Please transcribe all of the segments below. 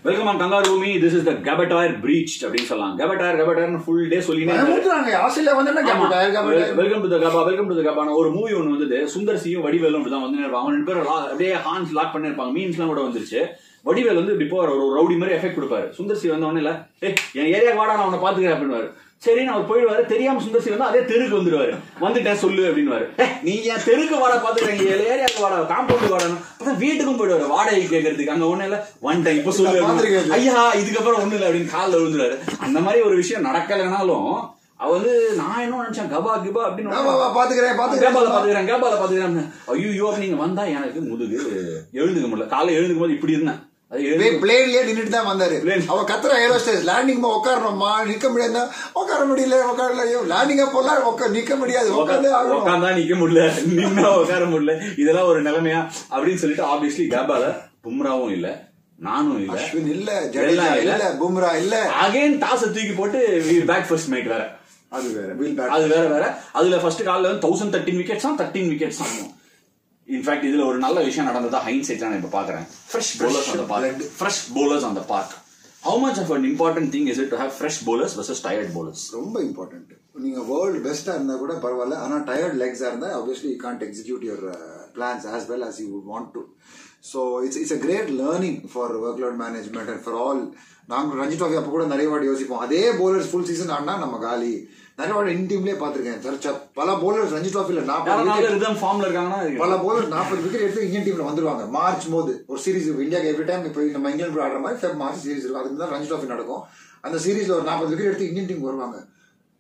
Welcome on Kangaroo Me. This is the Gabatar breached. அப்படின்னு சொல்லலாம். Gabatar full day சொல்லினே மூத்துறாங்க. Australia வந்தா Gabatar. Welcome to the Gaba. ஒரு movie ஒன்னு வந்தது. சுந்தர் சியும் வடிவேலும் அப்படிதான் வந்து அவங்க ரெண்டு பேரும் அப்படியே ஹான்ஸ் லாக் பண்ணி இருப்பாங்க. மீம்ஸ்லாம் கூட வந்துருச்சு. வடிவேல் வந்து இப்படி போற ஒரு ரவுடி மாதிரி எஃபெக்ட் கொடுப்பாரு. சுந்தர் சி வந்த உடனே இல்ல என் ஏரியாக்கு வாடா நான் அவனை பாத்துக்கிறேன் அப்படின்னு சரின்னு அவர் போயிடுவாரு. தெரியாம சுந்தர் சி வந்து அதே தெருக்கு வந்துருவாரு. வந்துட்டேன் சொல்லு அப்படின்னு நீ என் தெருக்கு வாடா பாத்துக்கிறீங்க ஏரியாவுக்கு வாடா காம்பவுண்ட் வாடணும் அப்பதான் வீட்டுக்கும் போயிடுவாரு வாடகை கேட்கறதுக்கு. அங்க ஒண்ணு இல்ல ஒன் டைம் இப்ப சொல்லு ஐயா இதுக்கப்புறம் ஒண்ணு இல்லை அப்படின்னு காலில் விழுந்துருவாரு. அந்த மாதிரி ஒரு விஷயம் நடக்கலைனாலும் அவ வந்து நான் என்ன நினைச்சேன் கபா கிபா அப்படின்னு பாத்துக்கிறேன் ஐயோ நீங்க வந்தா எனக்கு முதுகு எழுந்துக்க முடியல. காலைல எழுந்துக்கும் போது இப்படி இருந்தேன். பிளேன்லயே நின்னுட்டு தான் வந்தாரு. அவ கத்துற ஏரோஸ்டேஸ் லேண்டிங் உட்காரணுமா நிக்க முடியாது உட்கார முடியல உட்காரல லேண்டிங் போல நிக்க முடியாது உட்கார்ந்தா நிக்க முடியல நின்னா உட்கார முடியல. இதெல்லாம் ஒரு நிலைமையா அப்படின்னு சொல்லிட்டு ஆப்வியஸ்லி கேபால பும்ராவும் இல்ல நானும் இல்ல இல்ல ஜடேஜா இல்ல பும்ரா இல்ல அகைன் டாஸ் தூக்கி போட்டு பேக் ஃபர்ஸ்ட் மேட் வேற அது வேற அதுல ஃபர்ஸ்ட் கால்ல வந்து 1013 விக்கெட்ஸ் ஆகும். இன்ஃபேக்ட் இதுல ஒரு நல்ல விஷயம் நடந்ததா ஹைன்சைட் நான் இப்ப பாக்குறேன். fresh bowlers on the park. How much of an important thing is it to have fresh bowlers versus tired bowlers? ரொம்ப இம்பார்ட்டன்ட். நீங்க வேர்ல்ட் பெஸ்டா இருந்தா கூட பரவாயில்ல. ஆனா டயர்ட் லெக்ஸா இருந்தா obviously you can't execute your plans as well as you would want to. So it's a great learning for workload management and for all. நாங்க Ranji trophy அப்ப கூட நிறைய வாட்டி யோசிப்போம் அதே bowlers full season ஆனா நம்ம காலி. நிறைய வாட்டி இன் டீம்லயே பாத்திருக்கேன். பல bowlers ரஞ்சி ட்ராஃபில 40 ஃபார்ம்ல இருக்காங்கன்னா பல bowlers 40 விக்கெட் எடுத்து இந்தியன் டீம்ல வந்துருவாங்க. மார்ச் போது ஒரு சீரிஸ் இந்தியாக்கு எவ்ரி டைம் இப்ப நம்ம இங்கிலாந்து கூட ஆடுற மாதிரி ஃபெப் மார்ச் சீரிஸ் இருக்கும். அதுக்கு தான் ரஞ்சி ட்ராஃபி நடக்கும். அந்த சீரிஸ்ல ஒரு 40 விக்கெட் எடுத்து இந்தியன் டீம் வருவாங்க.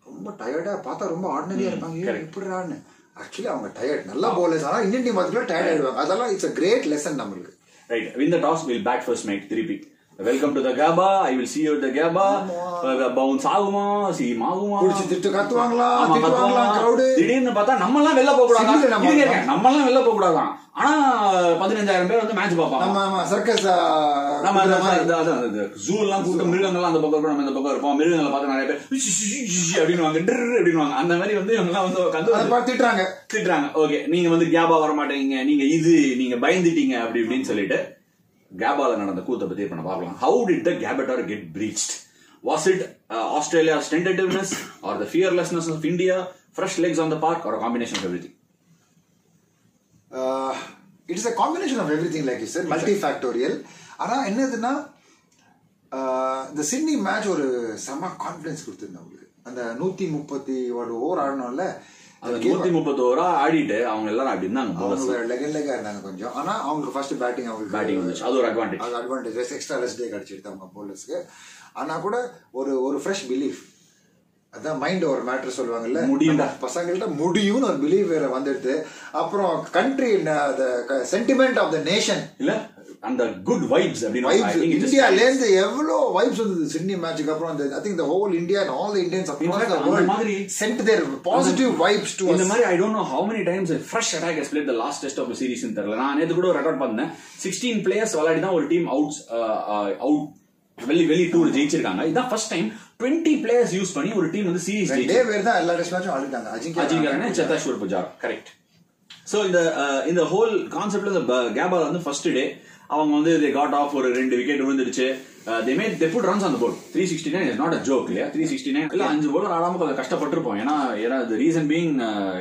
ரொம்ப டயர்டா பார்த்தா ரொம்ப ஆர்டினரியா இருப்பாங்க. எப்படிறான்னு ஆக்சுவலி அவங்க டயர்ட் நல்ல bowlers ஆனா இந்தியன் டீம் அதுக்குள்ள டயர்ட் ஆயிடுவாங்க. அதெல்லாம் இட்ஸ் a great lesson நம்மளுக்கு. Right. Win the toss, we'll back first mate 3-pick. Welcome to the Gaba. I will see you at the Gaba. Bounce ஆகுமா seam ஆகுமா புடிச்சு திட்டு கத்துவாங்களா திட்டுவாங்களா crowd திடீர்னு பார்த்தா நம்மலாம் வெளில போக கூடாது. நம்மலாம் வெளில போக கூடாதான். ஆனா 15000 பேர் வந்து மேட்ச் பாப்பாங்க. நம்ம சர்க்கஸ் நம்ம ஜூ எல்லாம் கூட்டம் மிருகங்கள்லாம் அந்த பக்கம் இருக்கும் நம்ம இந்த பக்கம் இருப்போம். மிருகங்களை பார்த்து நிறைய பேர் அப்படின்னு அந்த மாதிரி வந்து இவங்கெல்லாம் வந்து உட்காந்து திட்டுறாங்க. ஓகே நீங்க வந்து கேபா வர மாட்டேங்க நீங்க பயந்துட்டீங்க அப்படி இப்படின்னு சொல்லிட்டு கேபால நடந்த கூத்தை பத்தி இப்ப பார்க்கலாம். How did the Gabatar get breached? Was it Australia's tentativeness or the fearlessness of India, fresh legs on the park, or a combination of everything? It is a combination of everything like you said, multifactorial. ஆனா என்னதுன்னா இந்த Sydney match ஒரு செம confidence கொடுத்துருந்தேன் அவங்களுக்கு. அந்த 130 over ஆடணும்ல 130 ஓவரா ஆடிட்டு அவங்க எல்லாரும் அப்படி இருந்தாங்க இருந்தாங்க கொஞ்சம். ஆனா அவங்களுக்கு ஃபர்ஸ்ட் பேட்டிங் வந்துச்சு. அது ஒரு அட்வான்டேஜ் எக்ஸ்ட்ரா ரெஸ்ட் டே கிடைச்சிருது அவங்க பவுலர்ஸ்க்கு. ஆனா கூட ஒரு ஃப்ரெஷ் பிலீஃப் அதான் மைண்ட் ஒரு மேட்டர் சொல்லுவாங்கல்ல முடியும் பசங்கள்ட்ட முடியும்னு ஒரு பிலீவ் வேற வந்துடுது. அப்புறம் country sentiment of the nation இல்ல அந்த குட் வைப்ஸ் அப்படின்னு இந்தியால இருந்து எவ்வளவு வைப்ஸ் வந்தது சிட்னி மேட்ச்க்கு அப்புறம். I think the whole India and all the Indians across the world sent their positive vibes to us. இந்த மாதிரி I don't know how many times a fresh attack has played the last test of the series in தெரியல. நான் நேத்து கூட ஒரு record பண்ணேன். 16 players விளையாடி தான் ஒரு டீம் அவுட் வெளி டூர் ஜெயிச்சிருக்காங்க. இதான் ஃபர்ஸ்ட் டைம் 20 players யூஸ் பண்ணி ஒரு டீம் வந்து சீரிஸ் ஜெயிச்சு வேற தான் எல்லா டெஸ்ட் மேட்சும் ஆடிட்டாங்க. அஜிங்கரன் சேதேஸ்வர் புஜாரா கரெக்ட். சோ இந்த ஹோல் கான்செப்ட்ல இந்த கேபால வந்து ஃபர்ஸ்ட் டே அவங்க வந்து they got off ஒரு 2 wicket விழுந்துடுச்சு. they put runs on the board. 369 is not a joke இல்லையா? 369 இல்ல 5 bowler ஆடாம கொஞ்சம் கஷ்டப்பட்டிருப்போம். ஏன்னா the reason being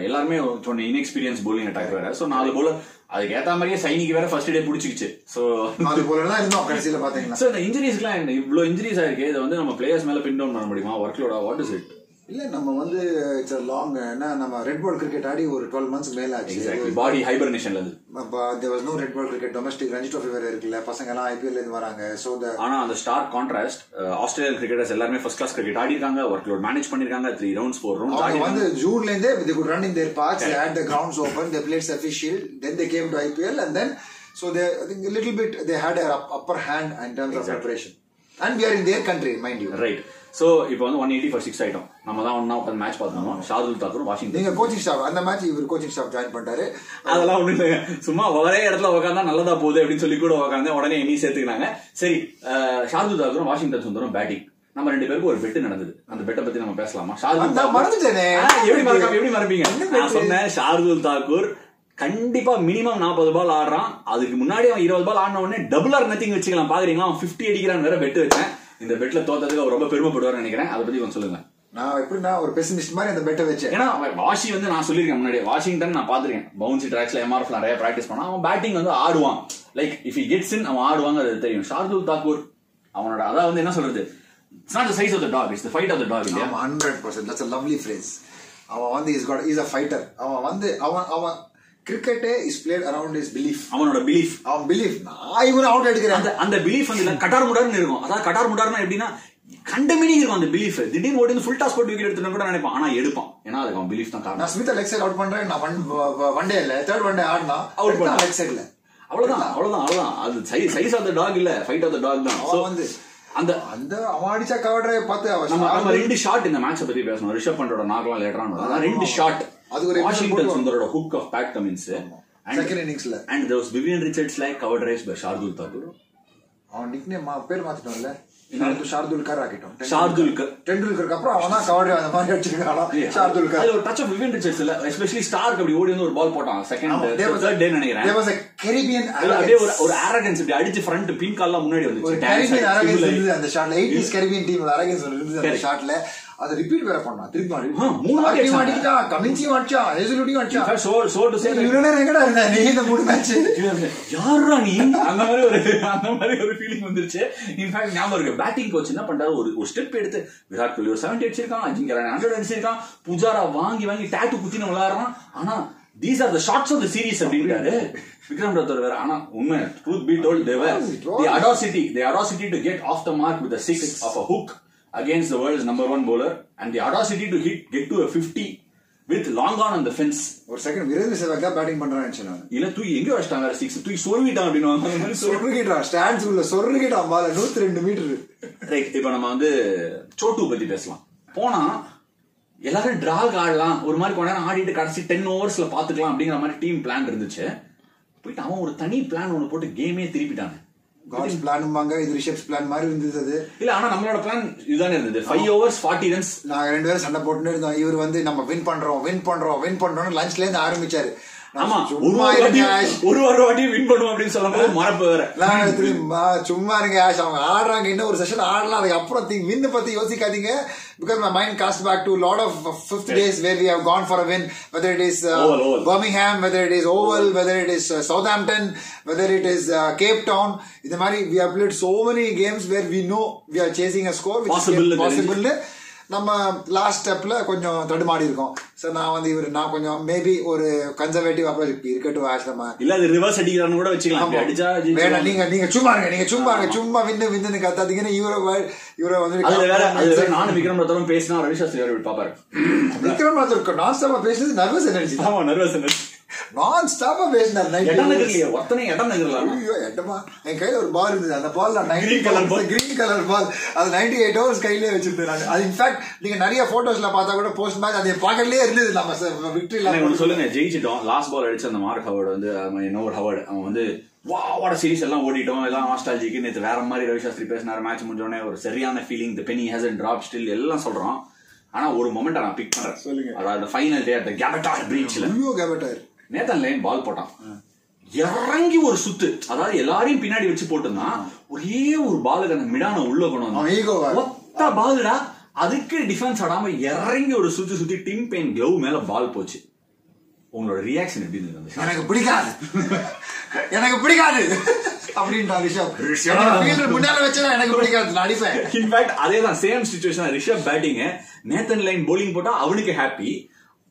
எல்லாருமே சொன்ன inexperienced bowling attack வேற. சோ 4 bowler அதுக்கு ஏத்த மாதிரியே சைனிக்கு வேற ஃபர்ஸ்ட் டே புடிச்சிக்கிச்சு. சோ 4 bowler தான் இன்னும் கடைசில பாத்தீங்கன்னா சோ இந்த இன்ஜுரிஸ்லாம் இவ்ளோ இன்ஜுரிஸ் ஆயிருக்கு. இத வந்து நம்ம பிளேயர்ஸ் மேல பின் டவுன் பண்ண முடியுமா? ஒர்க்லோடா வாட் இஸ் இட்? இல்ல நம்ம வந்து இட்ஸ் a long நம்ம ரெட் பால் கிரிக்கெட் ஆடி ஒரு 12 months மேல ஆச்சு. எக்ஸாக்ட்லி பாடி ஹைபர்னேஷன்ல அது. there was no red ball cricket domestic Ranji trophy வேற இருக்குல்ல பசங்க எல்லாம் ஐபிஎல் இருந்து வராங்க. சோ ஆனா அந்த ஸ்டார் கான்ட்ராஸ்ட் ஆஸ்திரேலியன் கிரிக்கெட்டர்ஸ் எல்லாரும் ஃபர்ஸ்ட் கிளாஸ் கிரிக்கெட் ஆடி இருக்காங்க. ஒர்க்லோட் மேனேஜ் பண்ணிருக்காங்க. 3 rounds 4 rounds அவங்க வந்து ஜூன்ல இருந்தே they could run in their parks. They had the grounds open. They played Surface Shield. Then they came to IPL and then so they I think a little bit they had an upper hand in terms of preparation. And we are in their country mind you. Right. So இப்போ வந்து 180 for 6 ஆயிட்டோம். நம்ம தான் ஒண்ணா உட்கார்ந்து match பார்த்தோம். Shardul Thakur Washington. நீங்க coaching staff அந்த மேட்ச் இவர் கோச்சிங் ஸ்டாஃப் ஜாயின் பண்ணிட்டாரு. அதெல்லாம் ஒண்ணு இல்லைங்க, சும்மா ஒரே இடத்துல உட்காந்தா நல்லதா போகுது அப்படின்னு சொல்லி கூட உட்காந்து உடனே இனி சேர்த்துக்கினாங்க. சரி, ஷார்துல் தாக்கூரும் வாஷிங்டன் சுந்தரும் பேட்டிங். நம்ம 2 பேருக்கும் ஒரு பெட் நடந்தது. அந்த பெட்டை பத்தி நம்ம பேசலாமா? ஷார்துல் எப்படி மறப்பீங்க? நான் சொன்னேன் ஷார்துல் தாக்கூர் கண்டிப்பா மினிமம் 40 பால் ஆடுறான். அதுக்கு முன்னாடி அவன் 20 பால் ஆடின உடனே டபுள் ஆர் நத்திங் வச்சுக்கலாம். பாக்குறீங்களா, அவன் 50 அடிக்கிறான் வேற பெட் வச்சேன். இந்த பெட்ல தோத்ததுக்கு அவர் ரொம்ப பெருமைப்படுவார் நினைக்கிறேன். அதை பத்தி கொஞ்சம் சொல்லுங்க. நான் எப்படின்னா ஒரு பெசிமிஸ்ட் மாதிரி அந்த பெட்டை வச்சேன். ஏன்னா வாஷி வந்து நான் சொல்லிருக்கேன் முன்னாடி, வாஷிங்டன் நான் பாத்துருக்கேன் பவுன்சி ட்ராக்ஸ்ல எம்ஆர்எஃப் நிறைய பிராக்டிஸ் பண்ணா அவன் பேட்டிங் வந்து ஆடுவான். Like if he gets in அவன் ஆடுவாங்க, அது தெரியும். ஷார்துல் தாக்கூர் அவனோட அதாவது வந்து என்ன சொல்றது, it's not the size of the dog, it's the fight of the dog. இல்லையா? 100%. that's a lovely phrase. அவன் வந்து he's a fighter. அவன் வந்து அவன் கிரிக்கெட்டே is played around his belief. அவனோட பிலீஃப், அவன் பிலீஃப் நான் இவனை அவுட் எடுக்கிறேன். அந்த பிலீஃப் வந்து கட்டார் முடார்னு இருக்கும். அதாவது கட்டார் முடார்னா எப்படின்னா கண்டமினிங் இருக்கும் அந்த பிலீஃப். திடீர்னு ஓடி ஃபுல் டாஸ் போட்டு விக்கெட் எடுத்துன்னு கூட நினைப்பான், ஆனா எடுப்பான். ஏன்னா அதுக்கு அவன் பிலீஃப் தான் காரணம். நான் ஸ்மித் லெக் சைடு அவுட் பண்றேன். நான் ஒன் டே இல்ல தேர்ட் ஒன் டே ஆடினா அவுட் பண்ண லெக் சைடுல. அவ்வளவுதான். அது சைஸ் ஆஃப் த டாக் இல்ல, ஃபைட் ஆஃப் த டாக் தான். சோ வந்து அந்த அவன் அடிச்சா கவர் டிரைவ் பார்த்து நம்ம 2 ஷாட் இந்த மேட்சை பத்தி பேசணும். ரிஷப் பண்டோட நாக்லாம் லேட்டரான 2 ஷாட். அது ஒரு வாஷிங்டன் சுந்தரோட hook off Pat Cummins second இன்னிங்ஸ்ல and there was Vivian Richards like cover drives by Shardul Thakur. அவன் நிக்நேம் பேர் மாத்திட்டோம்ல, ஷார்துல்கர் ஆக்கிட்டோம். டெண்டுல்கருக்கு அப்புறம் அவன் தான் கவர் அந்த மாதிரி அடிச்சிருக்கானா ஷார்துல்கர். அது ஒரு டச் ஆஃப் விவியன் ரிச்சர்ட்ஸ் இல்ல, எஸ்பெஷலி ஸ்டார்க் அப்படி ஓடி வந்து ஒரு பால் போட்டான் செகண்ட் தேர்ட் டே நினைக்கிறேன். there was a Caribbean அப்படியே ஒரு arrogance இப்படி அடிச்சு ஃப்ரண்ட் பின் கால்ல முன்னாடி வந்துச்சு. ஒரு Caribbean arrogance இருந்தது அந்த ஷாட்ல. 80s Caribbean டீம் arrogance இருந்தது அந்த ஷாட்ல. அது ரிப்பீட் வேற பண்ணா, திருப்பி ஆடி 3 வாட்டி அடிச்சா, கமின்சியும் அடிச்சா, ஹேசலுடியும் அடிச்சா. சோ டு சே இவனே எங்கடா இருந்தா நீ இந்த 3 மேட்ச் யாரா நீ, அந்த மாதிரி ஒரு ஃபீலிங் வந்துருச்சு. இன்ஃபேக்ட் ஞாபகம் இருக்கு, பேட்டிங் கோச் என்ன பண்றாரு, ஒரு ஸ்டெப் எடுத்து விராட் கோலி ஒரு 70 அடிச்சிருக்கான், அஜிங்கிய ரஹானே 100 அடிச்சிருக்கான், புஜாரா வாங்கி டாட்டூ குத்தின விளையாடுறான். ஆனா these are the shots of the series அப்படின்றாரு விக்ரம் ராத்தோர் வேற. ஆனா உண்மை truth be told, they were the audacity to get off the mark with a 6 of a hook against the world's number 1 bowler, and the audacity to get to a 50 with long on the fence. ஒரு second Virendra Sehwag தான் batting பண்றான்னு நினைச்சேன். இல்ல தூக்கி எங்க வச்சிட்டாங்க 6 தூக்கி சொருகிட்டான் அப்படினு அந்த மாதிரி சொருகிட்டான், ஸ்டாண்ட்ஸ் உள்ள சொருகிட்டான் பால் 102 மீட்டர். ரைட், இப்போ நம்ம வந்து சோட்டு பத்தி பேசலாம். போனா எல்லாரும் டிராக் ஆடலாம், ஒரு மாதிரி கொஞ்ச நேரம் ஆடிட்டு கடைசி 10 ஓவர்ஸ்ல பாத்துக்கலாம் அப்படிங்கிற மாதிரி டீம் பிளான் இருந்துச்சு. போயிட்டு அவன் ஒரு தனி பிளான் ஒன்னு போட்டு கேமே திருப்பிட்டாங்க. காட்ஸ் பிளான்பாங்க, இது ரிஷப்ஸ் பிளான் மாதிரி இருந்தது அது. இல்ல, ஆனா நம்மளோட பிளான் இதுதானே இருந்தது. 5 overs 40 runs. நாங்க 2 பேரும் சண்டை போட்டுன்னு இருந்தோம். இவர் வந்து நம்ம வின் பண்றோம் லஞ்ச்ல இருந்து ஆரம்பிச்சாரு. ஆமா, ஒரு வாட்டி வின் பண்ணுவோம் அப்படின்னு சொல்லும்போது மறப்பு வேற. சும்மா இருங்க ஆஷ், அவங்க ஆடுறாங்க, இன்னும் ஒரு செஷன் ஆடலாம், அதுக்கப்புறம் வின் பத்தி யோசிக்காதீங்க. Because my mind casts back to a lot of fifth days where we have gone for a win, whether it is Birmingham, whether it is Oval, whether it is Southampton, whether it is Cape Town. In the mari we have played so many games where we know we are chasing a score which is possible. நம்ம last ஸ்டெப்ல கொஞ்சம் தடுமாடி இருக்கோம். So நான் வந்து நான் கொஞ்சம் maybe ஒரு conservative approach இருக்கட்டும் ஆஷ். நம்ம இல்ல அது ரிவர்ஸ் அடிக்கிறான்னு கூட வச்சுக்கலாம். அடிச்சா வேணாம், நீங்க சும்மா இருங்க, சும்மா வின்னு கத்தாதீங்கன்னு இவர வந்து நானும் விக்ரம் ராத்தோரும் பேசினா ரவிசாஸ்திரி அவர் பாப்பாரு. விக்ரம் ராத்தோர் நான் ஸ்டாப்பா பேசுறது நர்வஸ் எனர்ஜி. ஆமா, நர்வஸ் எனர்ஜி நான் ஸ்டாப்பா பேசினார். என் கையில ஒரு பால் இருந்தது, அந்த பால் கிரீன் கலர் பால், அது 98 hours கையிலே வச்சிருந்தேன். அது இன்ஃபேக்ட் நீங்க நிறைய போட்டோஸ்ல பார்த்தா கூட போஸ்ட் மேட்ச் அது பாக்கெட்லயே இருந்தது. நம்ம விக்டரி சொல்லுங்க, ஜெயிச்சிட்டோம். லாஸ்ட் பால் அடிச்ச அந்த மார்க் ஹவர்ட் வந்து இன்னொரு ஹவர்ட் அவன் வந்து வாட சீரிஸ் எல்லாம் ஓடிட்டோம், எல்லாம் நாஸ்டால்ஜிக்கு. நேற்று வேற மாதிரி ரவிசாஸ்திரி பேசினார். மேட்ச் முடிஞ்சோடனே ஒரு சரியான ஃபீலிங், தி பெனி ஹேசன்ட் டிராப் ஸ்டில் எல்லாம் சொல்றோம். ஆனா ஒரு மொமெண்ட் நான் பிக் பண்றேன். சொல்லுங்க, அதாவது ஃபைனல் டே அட் கேபட்டார் பிரீச்ல நேத்தன் லைன் பால் போட்டான், இறங்கி ஒரு சுத்து, அதாவது எல்லாரையும் பின்னாடி வச்சு போட்டுதான் ஒரே ஒரு பாலுக்கு அந்த மிடான உள்ள கொண்டு வந்தான். ஒத்த பாலுடா, அதுக்கு டிஃபென்ஸ் ஆடாம இறங்கி ஒரு சுத்தி டிம் பெயின் கிளவ் மேல பால் போச்சு. உங்களோட ரியாக்ஷன் எப்படி இருந்தது? எனக்கு பிடிக்காது அப்படின்டா ரிஷப். முன்னால வச்சா எனக்கு பிடிக்காது, நான் அடிப்பேன். இன்ஃபேக்ட் அதேதான் same situation. Rishabh batting, Nathan Lyon bowling போட்டா அவனுக்கு ஹாப்பி,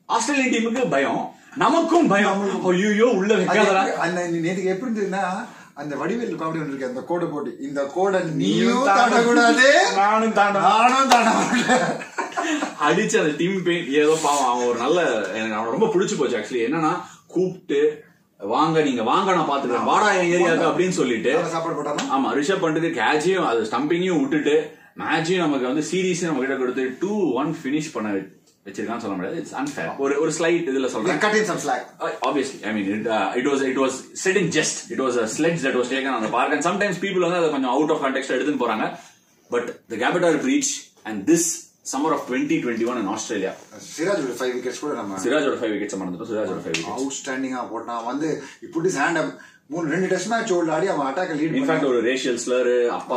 ஆஸ்திரேலியன் டீமுக்கு பயம், நமக்கும் பயம். ஐயோ உள்ள வைக்காதடா. நேத்துக்கு எப்படி இருந்ததுன்னா அந்த வடிவேல் காமெடி ஒன்று இருக்கு, அந்த கோடை போட்டு இந்த கோடை நீயும் தாண்டக்கூடாது நானும் தாண்ட அடிச்சு அந்த டீம் பெயின் ஏதோ பாவம். அவன் ஒரு நல்ல, எனக்கு அவன் ரொம்ப பிடிச்சு போச்சு ஆக்சுவலி. என்னன்னா கூப்பிட்டு நீங்க வாங்க நான் பாத்துக்கிறேன், வாடா என் ஏரியாவுக்கு அப்படின்னு சொல்லிட்டு சாப்பாடு போட்டாங்க. ஆமா, ரிஷப் பண்ணிட்டு கேட்சையும் அது ஸ்டம்பிங்கையும் விட்டுட்டு மேட்சும் நமக்கு வந்து சீரீஸ் நம்ம கிட்ட கொடுத்து 2-1 ஃபினிஷ் பண்ண வச்சிருக்கான்னு சொல்ல முடியாது. It's unfair. ஒரு ஸ்லைட் இதுல சொல்றேன். Cutting some slack. Obviously, I mean it was said in jest. It was a sledge that was taken on the park, and sometimes people வந்து அத கொஞ்சம் out of context எடுத்துன்னு போறாங்க. But the Gabatoir breach and this summer of 2021 in Australia. சிராஜோட 5 wickets கூட நம்ம சிராஜோட 5 wickets மறந்துட்டோம். சிராஜோட 5 wickets அவுட்ஸ்டாண்டிங்கா போட்டான். வந்து இப்படி hand up 2 test match old ஆடி அவன் அட்டாக் லீட். இன்ஃபேக்ட் ஒரு ரேஷியல் ஸ்லர் அப்பா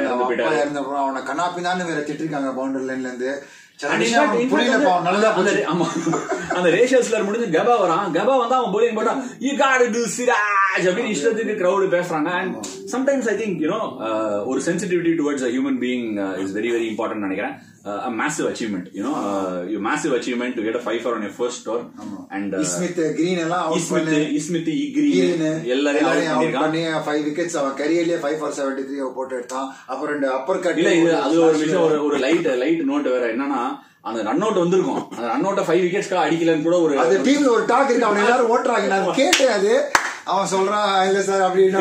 இறந்து போயிட்டாரு. அவன கனாப்பினான்னு வேற திட்டிருக்காங்க பவுண்டரி லைன்ல இருந்து. அந்த ரேஷியல் ஸ்லர் முடிஞ்சு கபா வரான். கபா வந்து அவன் bowling போட்டா you got to do Siraj அப்படின்னு இஷ்டத்துக்கு crowd பேசுறாங்க. And sometimes I think ஒரு sensitivity towards a human being is very very important நினைக்கிறேன். A massive achievement, your massive achievement to get a 5 on your first tour. And Smith Green எல்லாம் out பண்ணி Smith Green எல்லாரையும் out பண்ணி 5 wickets அவன் கரியர்லயே 5 for 73 போட்டு எடுத்தான். அப்புறம் ரெண்டு அப்பர் கட். இல்ல இது அது ஒரு விஷயம். ஒரு லைட் நோட் வேற என்னன்னா அந்த ரன் அவுட் வந்திருக்கும். அந்த ரன் அவுட் 5 wickets அடிக்கலன்னு கூட ஒரு அது டீம்ல ஒரு டாக் இருக்கு. அவன் எல்லாரும் ஓட்டுறாங்க. நான் கேட்டேன். அது அவன் சொல்றான் இல்ல சார் அப்படின்னு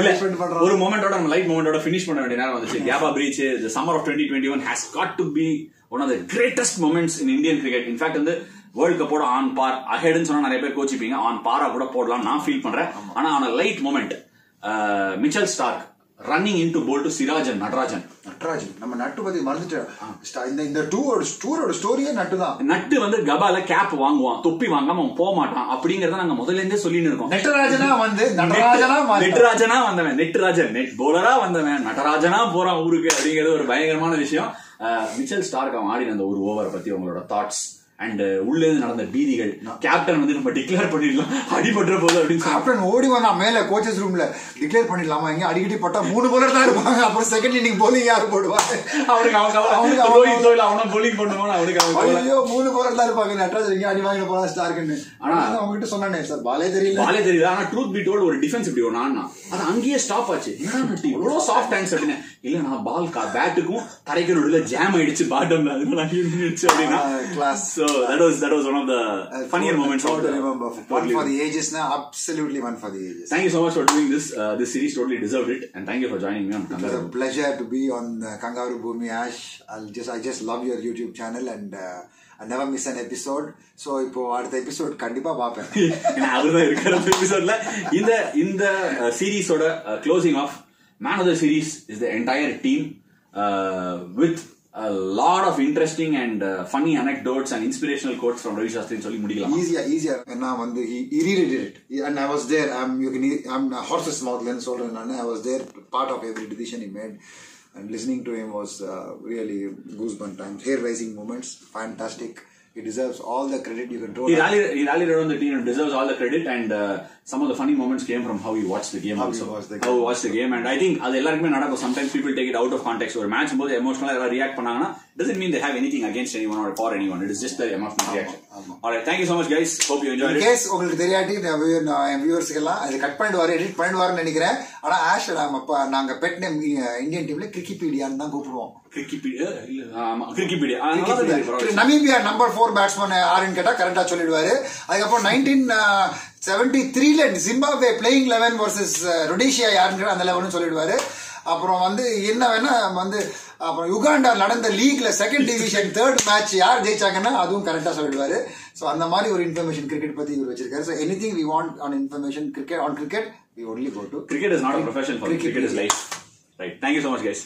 ஒரு மொமெண்டோட நம்ம லைட் மொமெண்டோட ஃபினிஷ் பண்ண வேண்டிய நேரம் வந்துச்சு. Gabba breach, the summer of 2021 has got to be one of the greatest moments in Indian cricket. In fact வந்து வேர்ல்ட் கப்போட ஆன் பார் அஹெட்னு சொன்னா நிறைய பேர் கோச்சிப்பீங்க. ஆன் பாரா கூட போடலாம் நான் ஃபீல் பண்றேன். ஆனா ஆன light moment Mitchell Starc running into ball to Siraj and Natarajan. நம்ம நட்டு பத்தி மறந்துட்டோம். இந்த டூரோட ஸ்டோரியே நட்டு தான். நட்டு வந்து கபால கேப் வாங்குவான், தொப்பி வாங்காம அவன் போக மாட்டான் அப்படிங்கறத நாங்க முதல்ல இருந்தே சொல்லின்னு இருக்கோம். நெட்ராஜனா வந்தவன் நெட்ராஜன் நெட் போலரா வந்தவன் நடராஜனா போறான் ஊருக்கு அப்படிங்கிறது ஒரு பயங்கரமான விஷயம். மிச்சல் ஸ்டார்க் அவன் ஆடின அந்த ஒரு ஓவரை பத்தி உங்களோட தாட்ஸ் அண்ட் உள்ள இருந்து நடந்த பீதிகள். கேப்டன் வந்து நம்ம டிக்ளேர் பண்ணிடலாம் அடிபட்டுற போது அப்படின்னு கேப்டன் ஓடி வந்தா மேல கோச்சஸ் ரூம்ல டிக்ளேர் பண்ணிடலாமா இங்க அடிக்கடி பட்டா 3 bowler தான் இருப்பாங்க. அப்புறம் செகண்ட் இன்னிங் bowling யாரு போடுவாங்க அவனுக்கு அவன bowling பண்ணுவான். அவனுக்கு ஐயோ 3 bowler தான் இருப்பாங்க. நட்ராஜ் இங்க அடி வாங்கிட்டு போறா ஸ்டார்க்னு. ஆனா அவங்க கிட்ட சொன்னானே சார் பாலே தெரியல. ஆனா ட்ரூத் பி டோல்ட் ஒரு டிஃபென்ஸ் இப்படி ஒரு ஆனா அது அங்கேயே ஸ்டாப் ஆச்சு. என்ன நட்டி இவ்வளவு சாஃப்ட் ஹேண்ட்ஸ் அப்படின்னு இல்ல நான் பால் பேட்டுக்கும் தரைக்கு நடுவுல ஜாம் ஆயிடுச்சு பாட்டம்ல. அதனால நின்னுச்சு அப்படினா class. So that was one of the funnier moments of the remember. One for the ages now. Absolutely one for the ages. Thank you so much for doing this. This series totally deserved it, and thank you for joining me on Kangaroo. It's a pleasure to be on Kangaroo Bhumi, Ash. I just love your YouTube channel and I never miss an episode. So இப்போ அடுத்த episode கண்டிப்பா பாப்பேன். அதுதான் இருக்கிற எபிசோட்ல இந்த சீரிஸோட closing of man of the series is the entire team with a lot of interesting and funny anecdotes and inspirational quotes from Ravi Shastri சொல்லி முடிக்கலாம். easier நான் வந்து he really did it and I was there. I'm horse's mouth ல சொல்றேன் நான். I was there, part of every decision he made, and listening to him was really goosebump times, hair raising moments. Fantastic. He deserves all the credit you can throw. He rallied around the team and deserves all the credit, and some of the funny moments came from how he watched the game. How he watched the game, and I think அது எல்லாருக்குமே நடக்கும். Sometimes people take it out of context. ஒரு match போது எமோஷனலா react பண்ணாங்கன்னா doesn't mean they have anything against anyone or for anyone. It is just their emotional reaction. Alright, thank you so much guys. Hope you enjoyed it. Guys, உங்களுக்கு தெரியாட்டி viewers எல்லாம் அது cut பண்ணிடுவாரு, edit பண்ணிடுவாருன்னு நினைக்கிறேன். ஆனா ash நாங்க pet name Indian டீம்ல கிரிக்கிபீடியான்னு தான் கூப்பிடுவோம். கிரிக்கிபீடியா நமீபியா நம்பர் 4 பேட்ஸ்மேன் யாருன்னு கேட்டா கரெக்டா சொல்லிடுவாரு. அதுக்கப்புறம் 1973ல ஜிம்பாப்வே பிளேயிங் 11 வர்சஸ் ரொடேஷியா யாருன்னு அந்த 11 சொல்லிடுவாரு. அப்புறம் வந்து என்ன வேணா வந்து அப்புறம் யுகாண்டா நடந்த லீக்ல 2nd டிவிஷன் 3rd மேட்ச் யார் ஜெயிச்சாங்கன்னா அதுவும் கரெக்டா சொல்லிடுவாரு. சோ அந்த மாதிரி ஒரு இன்ஃபர்மேஷன் கிரிக்கெட் பத்தி இவர் வச்சிருக்காரு. So anything we want on information cricket, we only go to cricket is not a profession for cricket is life. Right. Thank you so much guys.